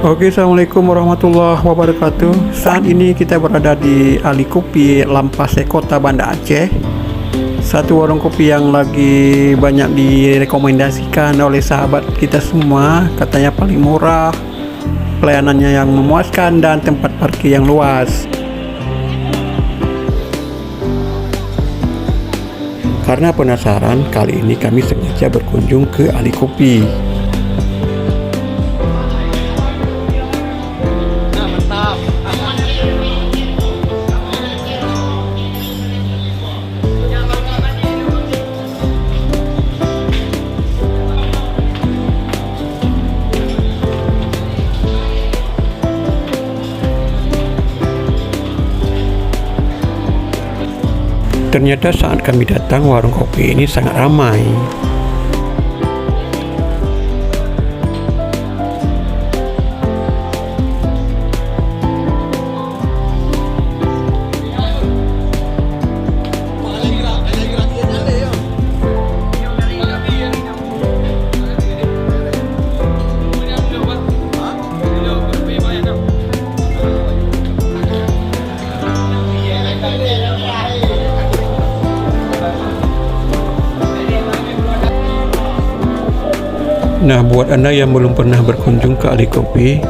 Oke, assalamualaikum warahmatullahi wabarakatuh. Saat ini kita berada di Ali Kopi Lampase, Kota Banda Aceh. Satu warung kopi yang lagi banyak direkomendasikan oleh sahabat kita semua. Katanya paling murah, pelayanannya yang memuaskan, dan tempat parkir yang luas. Karena penasaran, kali ini kami sengaja berkunjung ke Ali Kopi. Ternyata saat kami datang, warung kopi ini sangat ramai. Nah, buat Anda yang belum pernah berkunjung ke Ali Kopi,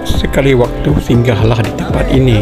sekali waktu singgahlah di tempat ini.